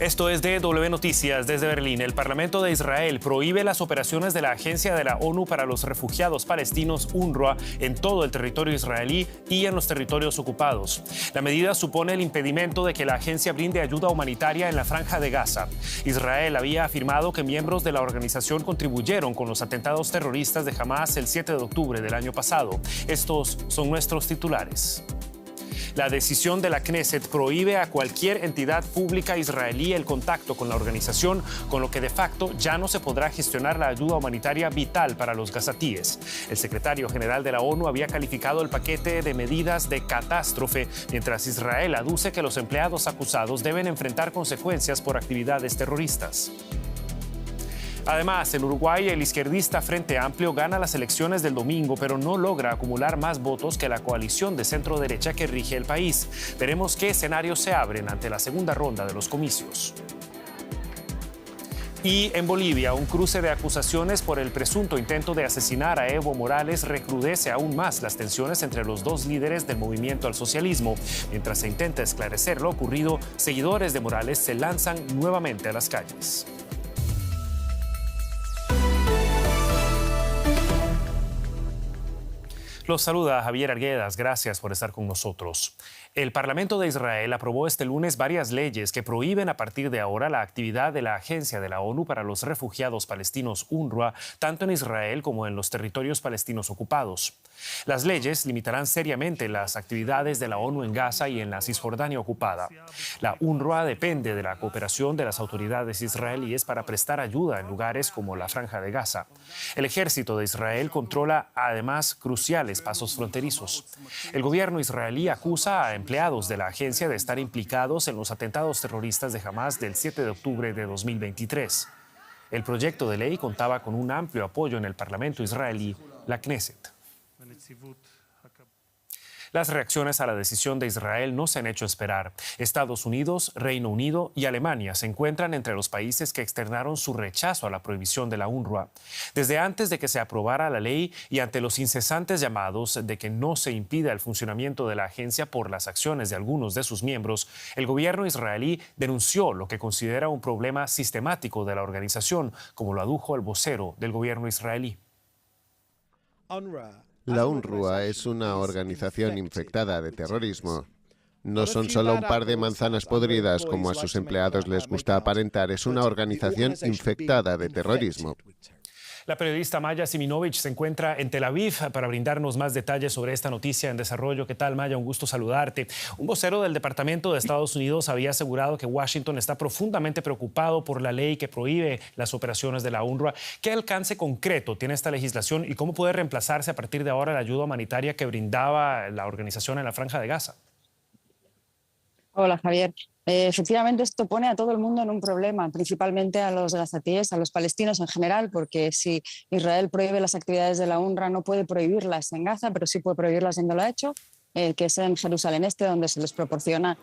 Esto es DW Noticias desde Berlín. El Parlamento de Israel prohíbe las operaciones de la Agencia de la ONU para los Refugiados Palestinos, UNRWA, en todo el territorio israelí y en los territorios ocupados. La medida supone el impedimento de que la agencia brinde ayuda humanitaria en la Franja de Gaza. Israel había afirmado que miembros de la organización contribuyeron con los atentados terroristas de Hamás el 7 de octubre del año pasado. Estos son nuestros titulares. La decisión de la Knesset prohíbe a cualquier entidad pública israelí el contacto con la organización, con lo que de facto ya no se podrá gestionar la ayuda humanitaria vital para los gazatíes. El secretario general de la ONU había calificado el paquete de medidas de catástrofe, mientras Israel aduce que los empleados acusados deben enfrentar consecuencias por actividades terroristas. Además, en Uruguay, el izquierdista Frente Amplio gana las elecciones del domingo, pero no logra acumular más votos que la coalición de centro-derecha que rige el país. Veremos qué escenarios se abren ante la segunda ronda de los comicios. Y en Bolivia, un cruce de acusaciones por el presunto intento de asesinar a Evo Morales recrudece aún más las tensiones entre los dos líderes del movimiento al socialismo. Mientras se intenta esclarecer lo ocurrido, seguidores de Morales se lanzan nuevamente a las calles. Los saluda Javier Arguedas, gracias por estar con nosotros. El Parlamento de Israel aprobó este lunes varias leyes que prohíben a partir de ahora la actividad de la Agencia de la ONU para los Refugiados Palestinos, UNRWA, tanto en Israel como en los territorios palestinos ocupados. Las leyes limitarán seriamente las actividades de la ONU en Gaza y en la Cisjordania ocupada. La UNRWA depende de la cooperación de las autoridades israelíes para prestar ayuda en lugares como la Franja de Gaza. El ejército de Israel controla además cruciales pasos fronterizos. El gobierno israelí acusa a empleados de la agencia de estar implicados en los atentados terroristas de Hamás del 7 de octubre de 2023. El proyecto de ley contaba con un amplio apoyo en el Parlamento israelí, la Knesset. Las reacciones a la decisión de Israel no se han hecho esperar. Estados Unidos, Reino Unido y Alemania se encuentran entre los países que externaron su rechazo a la prohibición de la UNRWA. Desde antes de que se aprobara la ley y ante los incesantes llamados de que no se impida el funcionamiento de la agencia por las acciones de algunos de sus miembros, el gobierno israelí denunció lo que considera un problema sistemático de la organización, como lo adujo el vocero del gobierno israelí. La UNRWA es una organización infectada de terrorismo. No son solo un par de manzanas podridas, como a sus empleados les gusta aparentar, es una organización infectada de terrorismo. La periodista Maya Siminovich se encuentra en Tel Aviv para brindarnos más detalles sobre esta noticia en desarrollo. ¿Qué tal, Maya? Un gusto saludarte. Un vocero del Departamento de Estados Unidos había asegurado que Washington está profundamente preocupado por la ley que prohíbe las operaciones de la UNRWA. ¿Qué alcance concreto tiene esta legislación y cómo puede reemplazarse a partir de ahora la ayuda humanitaria que brindaba la organización en la Franja de Gaza? Hola, Javier. Efectivamente, esto pone a todo el mundo en un problema, principalmente a los gazatíes, a los palestinos en general, porque si Israel prohíbe las actividades de la UNRWA, no puede prohibirlas en Gaza, pero sí puede prohibirlas donde lo ha hecho, que es en Jerusalén Este, donde se les proporciona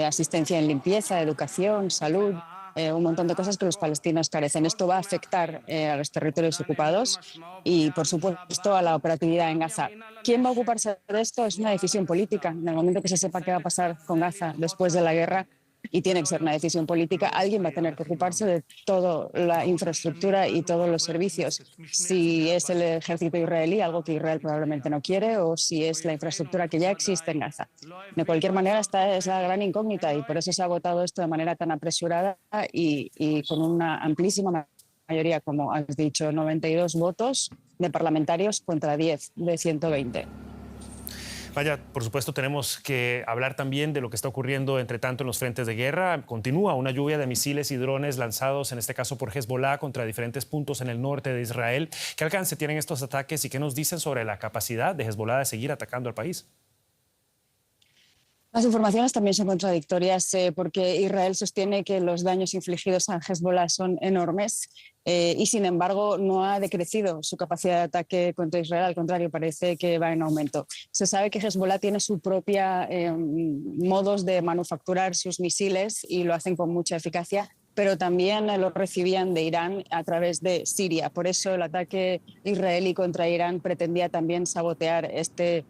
asistencia en limpieza, educación, salud, un montón de cosas que los palestinos carecen. Esto va a afectar a los territorios ocupados y, por supuesto, a la operatividad en Gaza. ¿Quién va a ocuparse de esto? Es una decisión política. En el momento que se sepa qué va a pasar con Gaza después de la guerra, y tiene que ser una decisión política, alguien va a tener que ocuparse de toda la infraestructura y todos los servicios. Si es el ejército israelí, algo que Israel probablemente no quiere, o si es la infraestructura que ya existe en Gaza. De cualquier manera, esta es la gran incógnita y por eso se ha votado esto de manera tan apresurada y con una amplísima mayoría, como has dicho, 92 votos de parlamentarios contra 10 de 120. Vaya, por supuesto tenemos que hablar también de lo que está ocurriendo entre tanto en los frentes de guerra. Continúa una lluvia de misiles y drones lanzados, en este caso por Hezbollah, contra diferentes puntos en el norte de Israel. ¿Qué alcance tienen estos ataques y qué nos dicen sobre la capacidad de Hezbollah de seguir atacando al país? Las informaciones también son contradictorias porque Israel sostiene que los daños infligidos a Hezbollah son enormes y, sin embargo, no ha decrecido su capacidad de ataque contra Israel. Al contrario, parece que va en aumento. Se sabe que Hezbollah tiene su propia modos de manufacturar sus misiles y lo hacen con mucha eficacia, pero también lo recibían de Irán a través de Siria. Por eso el ataque israelí contra Irán pretendía también sabotear este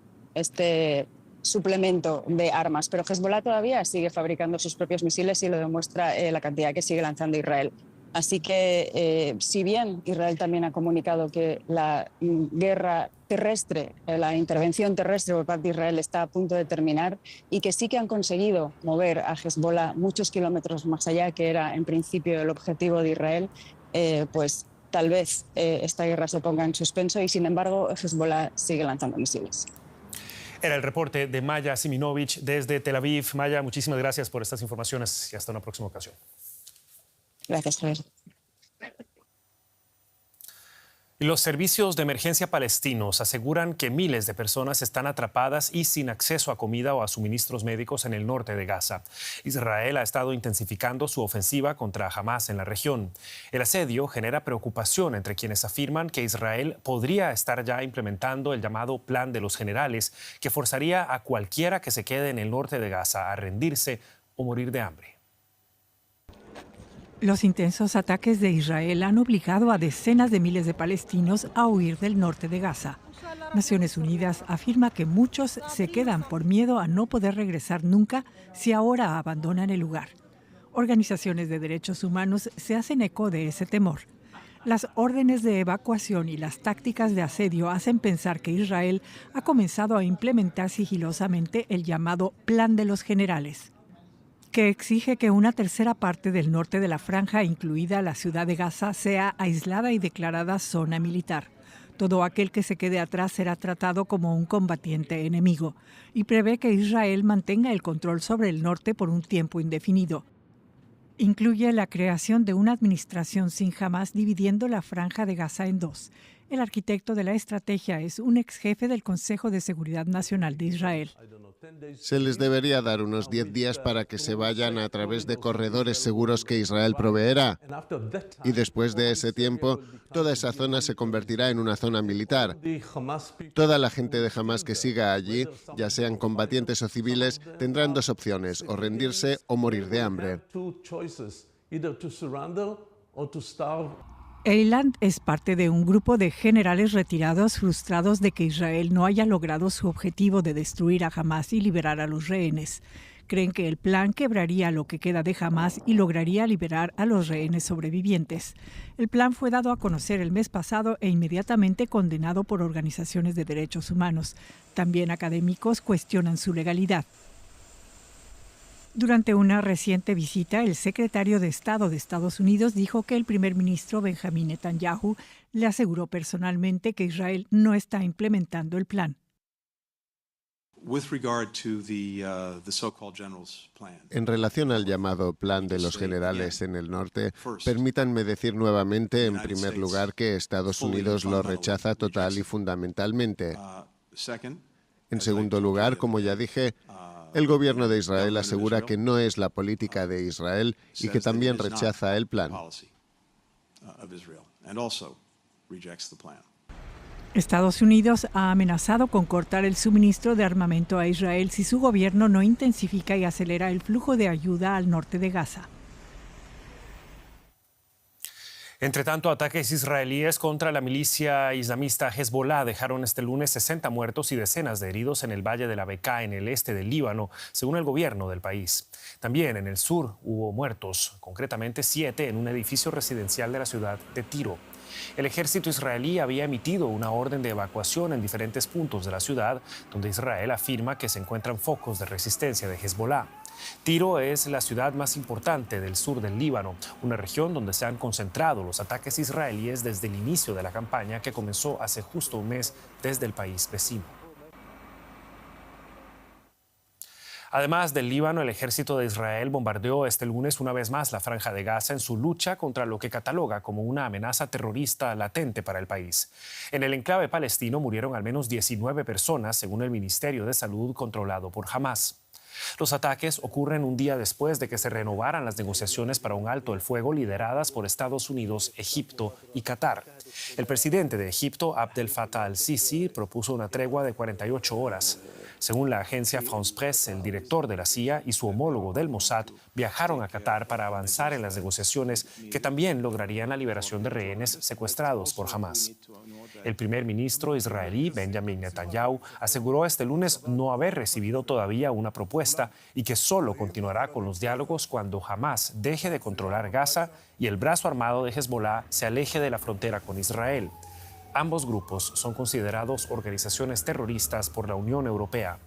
suplemento de armas, pero Hezbollah todavía sigue fabricando sus propios misiles y lo demuestra la cantidad que sigue lanzando Israel. Así que, si bien Israel también ha comunicado que la guerra terrestre, la intervención terrestre por parte de Israel está a punto de terminar y que sí que han conseguido mover a Hezbollah muchos kilómetros más allá, que era en principio el objetivo de Israel, pues tal vez esta guerra se ponga en suspenso y sin embargo Hezbollah sigue lanzando misiles. Era el reporte de Maya Siminovich desde Tel Aviv. Maya, muchísimas gracias por estas informaciones y hasta una próxima ocasión. Gracias, Javier. Los servicios de emergencia palestinos aseguran que miles de personas están atrapadas y sin acceso a comida o a suministros médicos en el norte de Gaza. Israel ha estado intensificando su ofensiva contra Hamás en la región. El asedio genera preocupación entre quienes afirman que Israel podría estar ya implementando el llamado Plan de los Generales, que forzaría a cualquiera que se quede en el norte de Gaza a rendirse o morir de hambre. Los intensos ataques de Israel han obligado a decenas de miles de palestinos a huir del norte de Gaza. Naciones Unidas afirma que muchos se quedan por miedo a no poder regresar nunca si ahora abandonan el lugar. Organizaciones de derechos humanos se hacen eco de ese temor. Las órdenes de evacuación y las tácticas de asedio hacen pensar que Israel ha comenzado a implementar sigilosamente el llamado Plan de los Generales, que exige que una tercera parte del norte de la franja, incluida la ciudad de Gaza, sea aislada y declarada zona militar. Todo aquel que se quede atrás será tratado como un combatiente enemigo y prevé que Israel mantenga el control sobre el norte por un tiempo indefinido. Incluye la creación de una administración sin Hamás dividiendo la franja de Gaza en dos. El arquitecto de la estrategia es un ex jefe del Consejo de Seguridad Nacional de Israel. Se les debería dar unos 10 días para que se vayan a través de corredores seguros que Israel proveerá. Y después de ese tiempo, toda esa zona se convertirá en una zona militar. Toda la gente de Hamás que siga allí, ya sean combatientes o civiles, tendrán dos opciones, o rendirse o morir de hambre. Eiland es parte de un grupo de generales retirados frustrados de que Israel no haya logrado su objetivo de destruir a Hamás y liberar a los rehenes. Creen que el plan quebraría lo que queda de Hamás y lograría liberar a los rehenes sobrevivientes. El plan fue dado a conocer el mes pasado e inmediatamente condenado por organizaciones de derechos humanos. También académicos cuestionan su legalidad. Durante una reciente visita, el secretario de Estado de Estados Unidos dijo que el primer ministro Benjamin Netanyahu le aseguró personalmente que Israel no está implementando el plan. En relación al llamado Plan de los Generales en el norte, permítanme decir nuevamente, en primer lugar, que Estados Unidos lo rechaza total y fundamentalmente. En segundo lugar, como ya dije, el gobierno de Israel asegura que no es la política de Israel y que también rechaza el plan. Estados Unidos ha amenazado con cortar el suministro de armamento a Israel si su gobierno no intensifica y acelera el flujo de ayuda al norte de Gaza. Entre tanto, ataques israelíes contra la milicia islamista Hezbollah dejaron este lunes 60 muertos y decenas de heridos en el valle de la Bekaa, en el este del Líbano, según el gobierno del país. También en el sur hubo muertos, concretamente 7 en un edificio residencial de la ciudad de Tiro. El ejército israelí había emitido una orden de evacuación en diferentes puntos de la ciudad, donde Israel afirma que se encuentran focos de resistencia de Hezbollah. Tiro es la ciudad más importante del sur del Líbano, una región donde se han concentrado los ataques israelíes desde el inicio de la campaña que comenzó hace justo un mes desde el país vecino. Además del Líbano, el ejército de Israel bombardeó este lunes una vez más la Franja de Gaza en su lucha contra lo que cataloga como una amenaza terrorista latente para el país. En el enclave palestino murieron al menos 19 personas, según el Ministerio de Salud controlado por Hamás. Los ataques ocurren un día después de que se renovaran las negociaciones para un alto el fuego lideradas por Estados Unidos, Egipto y Qatar. El presidente de Egipto, Abdel Fattah al-Sisi, propuso una tregua de 48 horas. Según la agencia France Presse, el director de la CIA y su homólogo del Mossad viajaron a Qatar para avanzar en las negociaciones que también lograrían la liberación de rehenes secuestrados por Hamás. El primer ministro israelí, Benjamin Netanyahu, aseguró este lunes no haber recibido todavía una propuesta y que solo continuará con los diálogos cuando Hamás deje de controlar Gaza y el brazo armado de Hezbollah se aleje de la frontera con Israel. Ambos grupos son considerados organizaciones terroristas por la Unión Europea.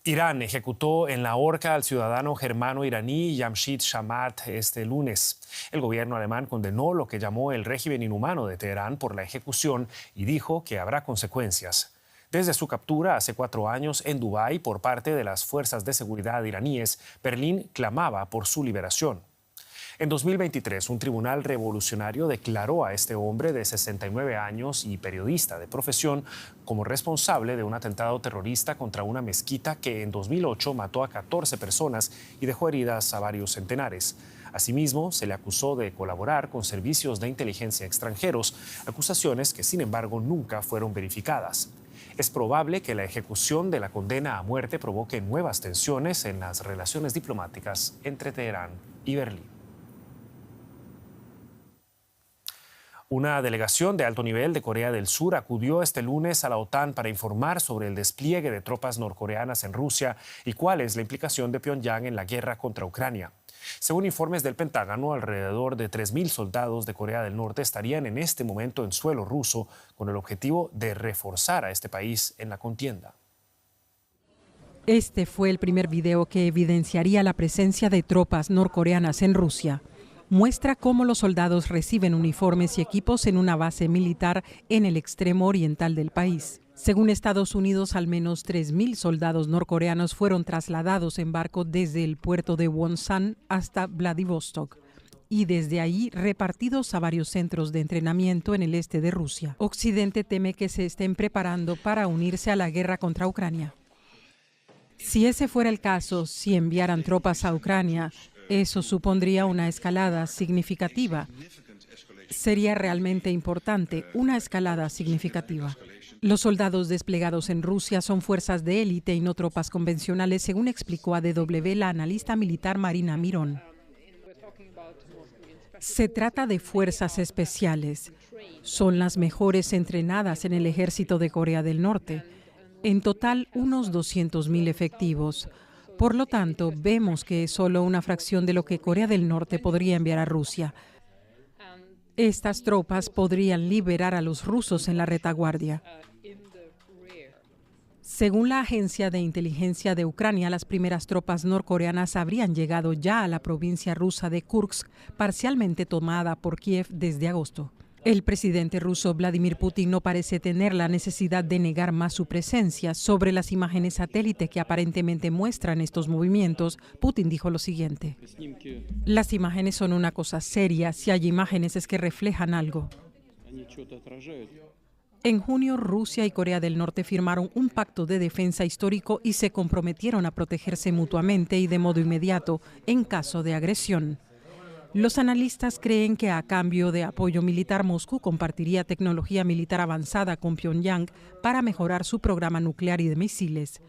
Irán ejecutó en la horca al ciudadano germano iraní Jamshid Shamat este lunes. El gobierno alemán condenó lo que llamó el régimen inhumano de Teherán por la ejecución y dijo que habrá consecuencias. Desde su captura hace 4 años en Dubái por parte de las fuerzas de seguridad iraníes, Berlín clamaba por su liberación. En 2023, un tribunal revolucionario declaró a este hombre de 69 años y periodista de profesión como responsable de un atentado terrorista contra una mezquita que en 2008 mató a 14 personas y dejó heridas a varios centenares. Asimismo, se le acusó de colaborar con servicios de inteligencia extranjeros, acusaciones que, sin embargo, nunca fueron verificadas. Es probable que la ejecución de la condena a muerte provoque nuevas tensiones en las relaciones diplomáticas entre Teherán y Berlín. Una delegación de alto nivel de Corea del Sur acudió este lunes a la OTAN para informar sobre el despliegue de tropas norcoreanas en Rusia y cuál es la implicación de Pyongyang en la guerra contra Ucrania. Según informes del Pentágono, alrededor de 3.000 soldados de Corea del Norte estarían en este momento en suelo ruso con el objetivo de reforzar a este país en la contienda. Este fue el primer video que evidenciaría la presencia de tropas norcoreanas en Rusia. Muestra cómo los soldados reciben uniformes y equipos en una base militar en el extremo oriental del país. Según Estados Unidos, al menos 3.000 soldados norcoreanos fueron trasladados en barco desde el puerto de Wonsan hasta Vladivostok y desde ahí repartidos a varios centros de entrenamiento en el este de Rusia. Occidente teme que se estén preparando para unirse a la guerra contra Ucrania. Si ese fuera el caso, si enviaran tropas a Ucrania, eso supondría una escalada significativa. Sería realmente importante, una escalada significativa. Los soldados desplegados en Rusia son fuerzas de élite y no tropas convencionales, según explicó a DW la analista militar Marina Mirón. Se trata de fuerzas especiales. Son las mejores entrenadas en el ejército de Corea del Norte. En total, unos 200.000 efectivos. Por lo tanto, vemos que es solo una fracción de lo que Corea del Norte podría enviar a Rusia. Estas tropas podrían liberar a los rusos en la retaguardia. Según la agencia de inteligencia de Ucrania, las primeras tropas norcoreanas habrían llegado ya a la provincia rusa de Kursk, parcialmente tomada por Kiev desde agosto. El presidente ruso Vladimir Putin no parece tener la necesidad de negar más su presencia. Sobre las imágenes satélite que aparentemente muestran estos movimientos, Putin dijo lo siguiente: las imágenes son una cosa seria. Si hay imágenes es que reflejan algo. En junio, Rusia y Corea del Norte firmaron un pacto de defensa histórico y se comprometieron a protegerse mutuamente y de modo inmediato en caso de agresión. Los analistas creen que a cambio de apoyo militar, Moscú compartiría tecnología militar avanzada con Pyongyang para mejorar su programa nuclear y de misiles.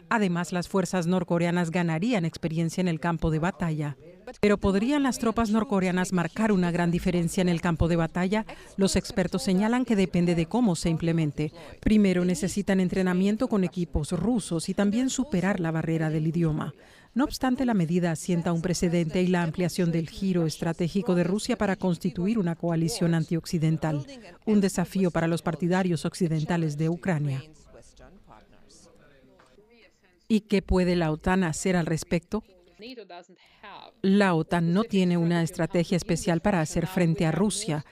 Además, las fuerzas norcoreanas ganarían experiencia en el campo de batalla. Pero ¿podrían las tropas norcoreanas marcar una gran diferencia en el campo de batalla? Los expertos señalan que depende de cómo se implemente. Primero, necesitan entrenamiento con equipos rusos y también superar la barrera del idioma. No obstante, la medida asienta un precedente y la ampliación del giro estratégico de Rusia para constituir una coalición antioccidental, un desafío para los partidarios occidentales de Ucrania. ¿Y qué puede la OTAN hacer al respecto? La OTAN no tiene una estrategia especial para hacer frente a Rusia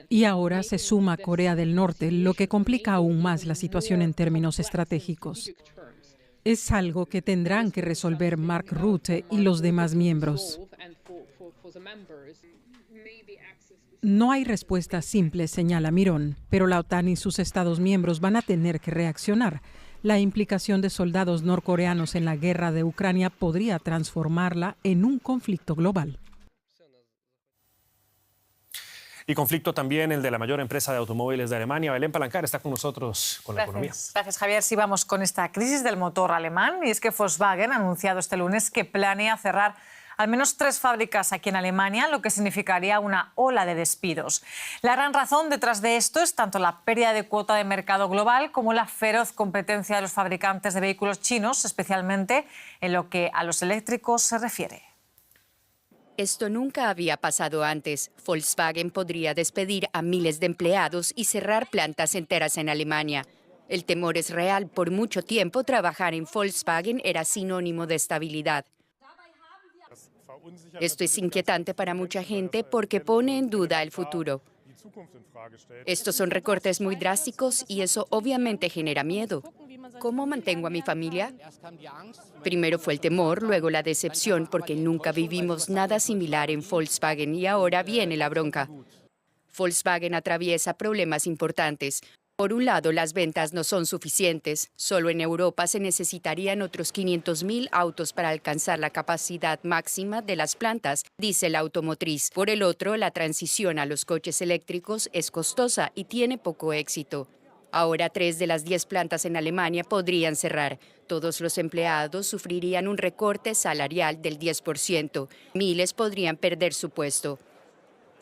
y ahora se suma Corea del Norte, lo que complica aún más la situación en términos estratégicos. Es algo que tendrán que resolver Mark Rutte y los demás miembros. No hay respuesta simple, señala Mirón, pero la OTAN y sus Estados miembros van a tener que reaccionar. La implicación de soldados norcoreanos en la guerra de Ucrania podría transformarla en un conflicto global. Y conflicto también el de la mayor empresa de automóviles de Alemania. Belén Palancar está con nosotros con la economía. Gracias, Javier. Sí, vamos con esta crisis del motor alemán. Y es que Volkswagen ha anunciado este lunes que planea cerrar al menos 3 fábricas aquí en Alemania, lo que significaría una ola de despidos. La gran razón detrás de esto es tanto la pérdida de cuota de mercado global como la feroz competencia de los fabricantes de vehículos chinos, especialmente en lo que a los eléctricos se refiere. Esto nunca había pasado antes. Volkswagen podría despedir a miles de empleados y cerrar plantas enteras en Alemania. El temor es real. Por mucho tiempo, trabajar en Volkswagen era sinónimo de estabilidad. Esto es inquietante para mucha gente porque pone en duda el futuro. Estos son recortes muy drásticos y eso obviamente genera miedo. ¿Cómo mantengo a mi familia? Primero fue el temor, luego la decepción, porque nunca vivimos nada similar en Volkswagen y ahora viene la bronca. Volkswagen atraviesa problemas importantes. Por un lado, las ventas no son suficientes. Solo en Europa se necesitarían otros 500.000 autos para alcanzar la capacidad máxima de las plantas, dice la automotriz. Por el otro, la transición a los coches eléctricos es costosa y tiene poco éxito. Ahora 3 de las 10 plantas en Alemania podrían cerrar. Todos los empleados sufrirían un recorte salarial del 10%. Miles podrían perder su puesto.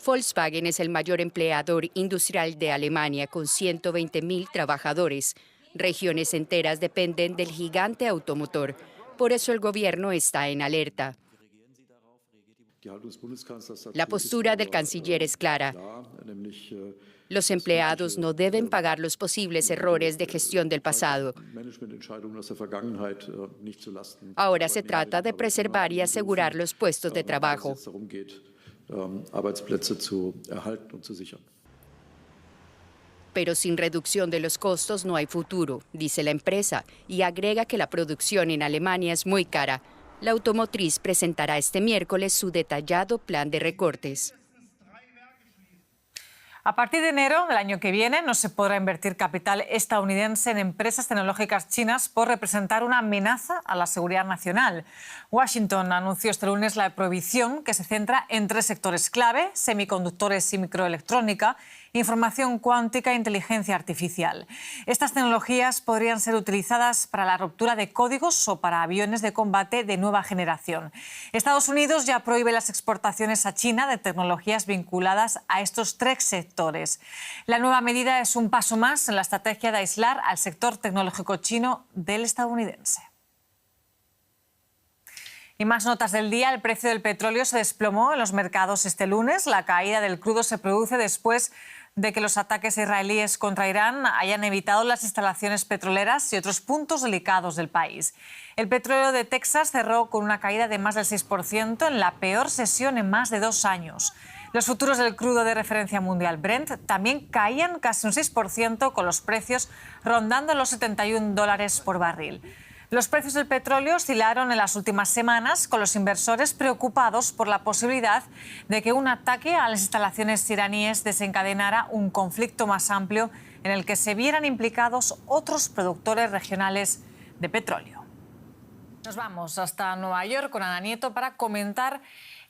Volkswagen es el mayor empleador industrial de Alemania, con 120.000 trabajadores. Regiones enteras dependen del gigante automotor. Por eso el gobierno está en alerta. La postura del canciller es clara. Los empleados no deben pagar los posibles errores de gestión del pasado. Ahora se trata de preservar y asegurar los puestos de trabajo. Pero sin reducción de los costos no hay futuro, dice la empresa, y agrega que la producción en Alemania es muy cara. La automotriz presentará este miércoles su detallado plan de recortes. A partir de enero del año que viene no se podrá invertir capital estadounidense en empresas tecnológicas chinas por representar una amenaza a la seguridad nacional. Washington anunció este lunes la prohibición que se centra en 3 sectores clave: semiconductores y microelectrónica, información cuántica e inteligencia artificial. Estas tecnologías podrían ser utilizadas para la ruptura de códigos o para aviones de combate de nueva generación. Estados Unidos ya prohíbe las exportaciones a China de tecnologías vinculadas a estos 3 sectores. La nueva medida es un paso más en la estrategia de aislar al sector tecnológico chino del estadounidense. Y más notas del día. El precio del petróleo se desplomó en los mercados este lunes. La caída del crudo se produce después de que los ataques israelíes contra Irán hayan evitado las instalaciones petroleras y otros puntos delicados del país. El petróleo de Texas cerró con una caída de más del 6% en la peor sesión en más de 2 años. Los futuros del crudo de referencia mundial Brent también caían casi un 6%, con los precios rondando los $71 por barril. Los precios del petróleo oscilaron en las últimas semanas, con los inversores preocupados por la posibilidad de que un ataque a las instalaciones iraníes desencadenara un conflicto más amplio en el que se vieran implicados otros productores regionales de petróleo. Nos vamos hasta Nueva York con Ana Nieto para comentar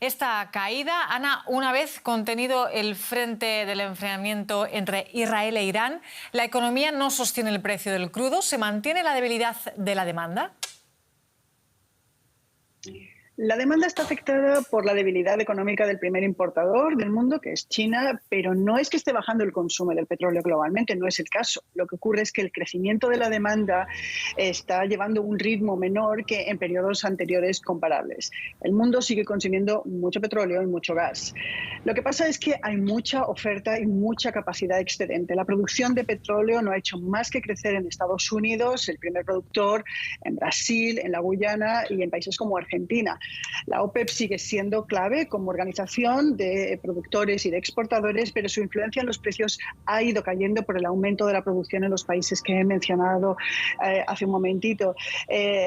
esta caída. Ana, una vez contenido el frente del enfrentamiento entre Israel e Irán, ¿la economía no sostiene el precio del crudo? ¿Se mantiene la debilidad de la demanda? La demanda está afectada por la debilidad económica del primer importador del mundo, que es China, pero no es que esté bajando el consumo del petróleo globalmente, no es el caso. Lo que ocurre es que el crecimiento de la demanda está llevando un ritmo menor que en periodos anteriores comparables. El mundo sigue consumiendo mucho petróleo y mucho gas. Lo que pasa es que hay mucha oferta y mucha capacidad excedente. La producción de petróleo no ha hecho más que crecer en Estados Unidos, el primer productor, en Brasil, en la Guyana y en países como Argentina. La OPEP sigue siendo clave como organización de productores y de exportadores, pero su influencia en los precios ha ido cayendo por el aumento de la producción en los países que he mencionado hace un momentito.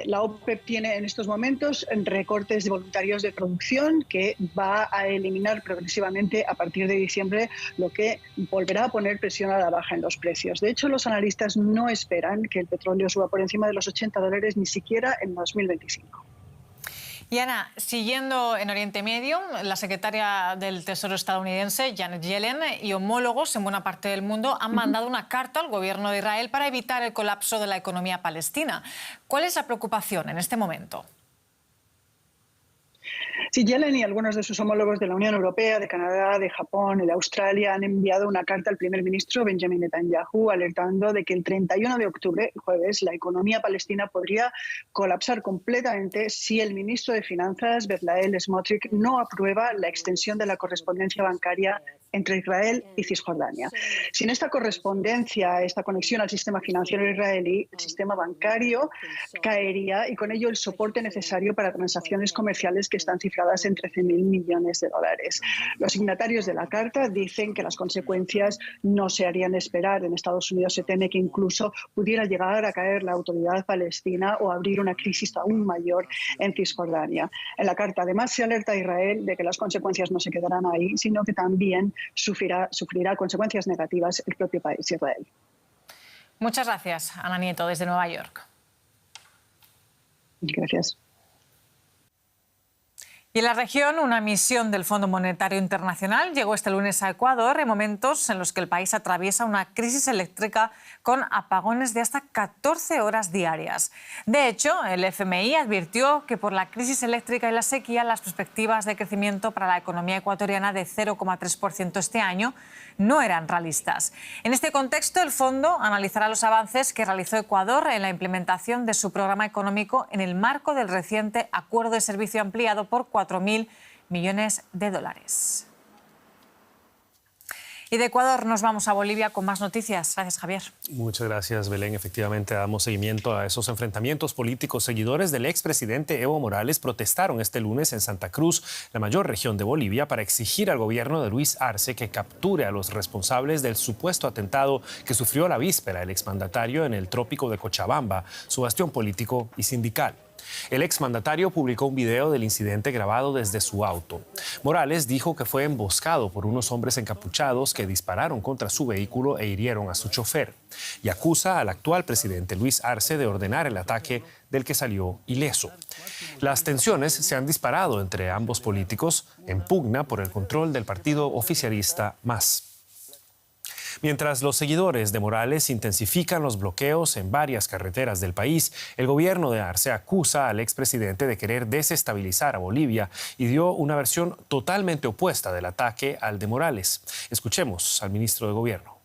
La OPEP tiene en estos momentos recortes de voluntarios de producción que va a eliminar progresivamente a partir de diciembre, lo que volverá a poner presión a la baja en los precios. De hecho, los analistas no esperan que el petróleo suba por encima de los $80 ni siquiera en 2025. Y Ana, siguiendo en Oriente Medio, la secretaria del Tesoro estadounidense, Janet Yellen, y homólogos en buena parte del mundo han mandado una carta al gobierno de Israel para evitar el colapso de la economía palestina. ¿Cuál es la preocupación en este momento? Sí, Yellen y algunos de sus homólogos de la Unión Europea, de Canadá, de Japón y de Australia han enviado una carta al primer ministro Benjamin Netanyahu alertando de que el 31 de octubre, jueves, la economía palestina podría colapsar completamente si el ministro de Finanzas, Bezalel Smotrich, no aprueba la extensión de la correspondencia bancaria entre Israel y Cisjordania. Sin esta correspondencia, esta conexión al sistema financiero israelí, el sistema bancario caería y con ello el soporte necesario para transacciones comerciales que están cifradas en 13.000 millones de dólares. Los signatarios de la carta dicen que las consecuencias no se harían esperar. En Estados Unidos se teme que incluso pudiera llegar a caer la autoridad palestina o abrir una crisis aún mayor en Cisjordania. En la carta además se alerta a Israel de que las consecuencias no se quedarán ahí, sino que también sufrirá consecuencias negativas el propio país, Israel. Muchas gracias, Ana Nieto, desde Nueva York. Gracias. Y en la región, una misión del Fondo Monetario Internacional llegó este lunes a Ecuador en momentos en los que el país atraviesa una crisis eléctrica con apagones de hasta 14 horas diarias. De hecho, el FMI advirtió que por la crisis eléctrica y la sequía, las perspectivas de crecimiento para la economía ecuatoriana de 0,3% este año no eran realistas. En este contexto, el fondo analizará los avances que realizó Ecuador en la implementación de su programa económico en el marco del reciente acuerdo de servicio ampliado por 4.000 millones de dólares. Y de Ecuador nos vamos a Bolivia con más noticias. Gracias, Javier. Muchas gracias, Belén. Efectivamente, damos seguimiento a esos enfrentamientos políticos. Seguidores del expresidente Evo Morales protestaron este lunes en Santa Cruz, la mayor región de Bolivia, para exigir al gobierno de Luis Arce que capture a los responsables del supuesto atentado que sufrió la víspera el exmandatario en el trópico de Cochabamba, su bastión político y sindical. El exmandatario publicó un video del incidente grabado desde su auto. Morales dijo que fue emboscado por unos hombres encapuchados que dispararon contra su vehículo e hirieron a su chofer. Y acusa al actual presidente Luis Arce de ordenar el ataque del que salió ileso. Las tensiones se han disparado entre ambos políticos en pugna por el control del partido oficialista MAS. Mientras los seguidores de Morales intensifican los bloqueos en varias carreteras del país, el gobierno de Arce acusa al expresidente de querer desestabilizar a Bolivia y dio una versión totalmente opuesta del ataque al de Morales. Escuchemos al ministro de Gobierno.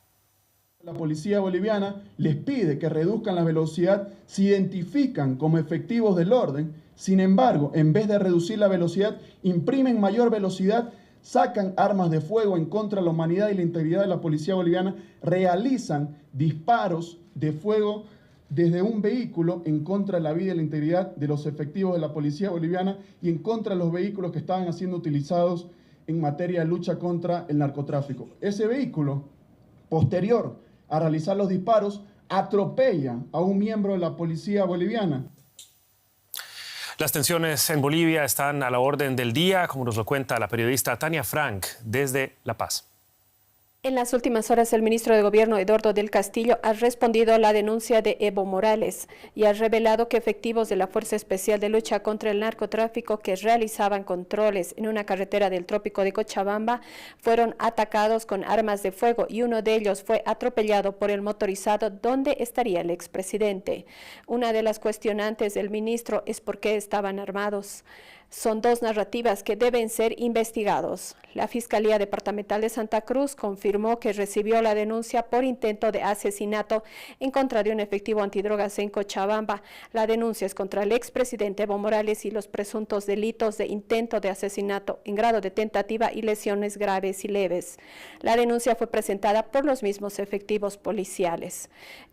La policía boliviana les pide que reduzcan la velocidad, se identifican como efectivos del orden, sin embargo, en vez de reducir la velocidad, imprimen mayor velocidad, sacan armas de fuego en contra de la humanidad y la integridad de la policía boliviana, realizan disparos de fuego desde un vehículo en contra de la vida y la integridad de los efectivos de la policía boliviana y en contra de los vehículos que estaban siendo utilizados en materia de lucha contra el narcotráfico. Ese vehículo, posterior a realizar los disparos, atropella a un miembro de la policía boliviana. Las tensiones en Bolivia están a la orden del día, como nos lo cuenta la periodista Tania Frank desde La Paz. En las últimas horas, el ministro de Gobierno, Eduardo del Castillo, ha respondido a la denuncia de Evo Morales y ha revelado que efectivos de la Fuerza Especial de Lucha contra el Narcotráfico que realizaban controles en una carretera del trópico de Cochabamba fueron atacados con armas de fuego y uno de ellos fue atropellado por el motorizado donde estaría el expresidente. Una de las cuestionantes del ministro es por qué estaban armados. Son dos narrativas que deben ser investigados. La Fiscalía Departamental de Santa Cruz confirmó que recibió la denuncia por intento de asesinato en contra de un efectivo antidrogas en Cochabamba. La denuncia es contra el expresidente Evo Morales y los presuntos delitos de intento de asesinato en grado de tentativa y lesiones graves y leves. La denuncia fue presentada por los mismos efectivos policiales.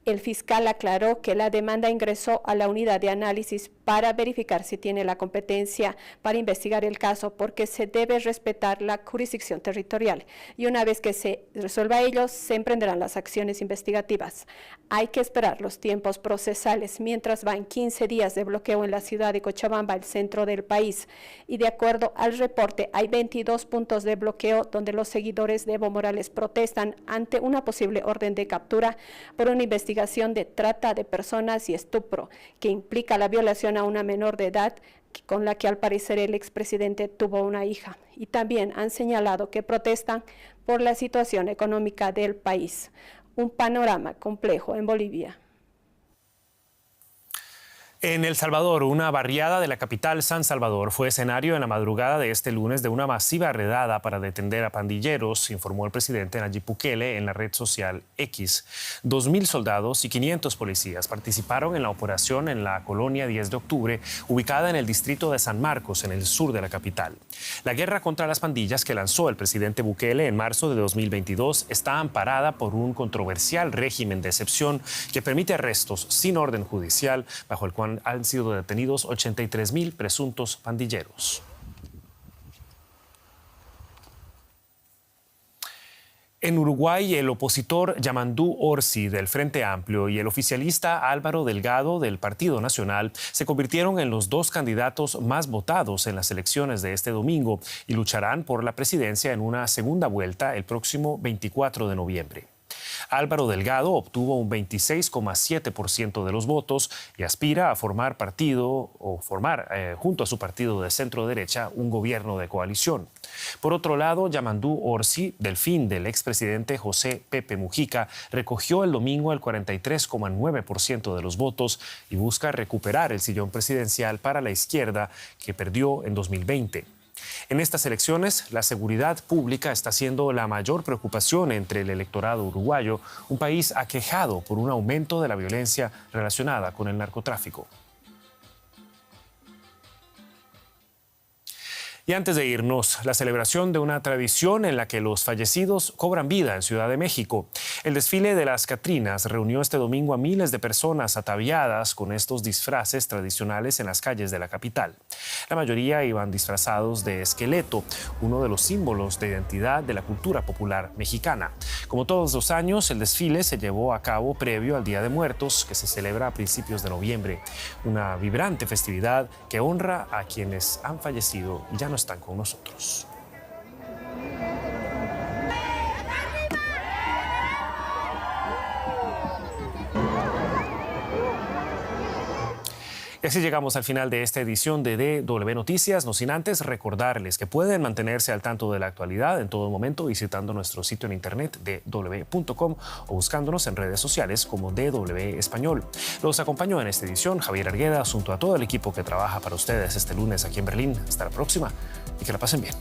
El fiscal aclaró que la demanda ingresó a la unidad de análisis para verificar si tiene la competencia para investigar el caso, porque se debe respetar la jurisdicción territorial y una vez que se resuelva ello, se emprenderán las acciones investigativas. Hay que esperar los tiempos procesales mientras van 15 días de bloqueo en la ciudad de Cochabamba, el centro del país, y de acuerdo al reporte hay 22 puntos de bloqueo donde los seguidores de Evo Morales protestan ante una posible orden de captura por una investigación de trata de personas y estupro que implica la violación a una menor de edad con la que al parecer el expresidente tuvo una hija. Y también han señalado que protestan por la situación económica del país. Un panorama complejo en Bolivia. En El Salvador, una barriada de la capital San Salvador fue escenario en la madrugada de este lunes de una masiva redada para detener a pandilleros, informó el presidente Nayib Bukele en la red social X. 2.000 soldados y 500 policías participaron en la operación en la colonia 10 de octubre, ubicada en el distrito de San Marcos, en el sur de la capital. La guerra contra las pandillas que lanzó el presidente Bukele en marzo de 2022 está amparada por un controversial régimen de excepción que permite arrestos sin orden judicial, bajo el cual han sido detenidos 83.000 presuntos pandilleros. En Uruguay, el opositor Yamandú Orsi del Frente Amplio y el oficialista Álvaro Delgado del Partido Nacional se convirtieron en los dos candidatos más votados en las elecciones de este domingo y lucharán por la presidencia en una segunda vuelta el próximo 24 de noviembre. Álvaro Delgado obtuvo un 26,7% de los votos y aspira a formar junto a su partido de centro derecha un gobierno de coalición. Por otro lado, Yamandú Orsi, delfín del expresidente José Pepe Mujica, recogió el domingo el 43,9% de los votos y busca recuperar el sillón presidencial para la izquierda que perdió en 2020. En estas elecciones, la seguridad pública está siendo la mayor preocupación entre el electorado uruguayo, un país aquejado por un aumento de la violencia relacionada con el narcotráfico. Y antes de irnos, la celebración de una tradición en la que los fallecidos cobran vida en Ciudad de México. El desfile de las Catrinas reunió este domingo a miles de personas ataviadas con estos disfraces tradicionales en las calles de la capital. La mayoría iban disfrazados de esqueleto, uno de los símbolos de identidad de la cultura popular mexicana. Como todos los años, el desfile se llevó a cabo previo al Día de Muertos, que se celebra a principios de noviembre. Una vibrante festividad que honra a quienes han fallecido y ya no están con nosotros. Y así llegamos al final de esta edición de DW Noticias, no sin antes recordarles que pueden mantenerse al tanto de la actualidad en todo momento visitando nuestro sitio en internet dw.com o buscándonos en redes sociales como DW Español. Los acompañó en esta edición Javier Argueda, junto a todo el equipo que trabaja para ustedes este lunes aquí en Berlín. Hasta la próxima y que la pasen bien.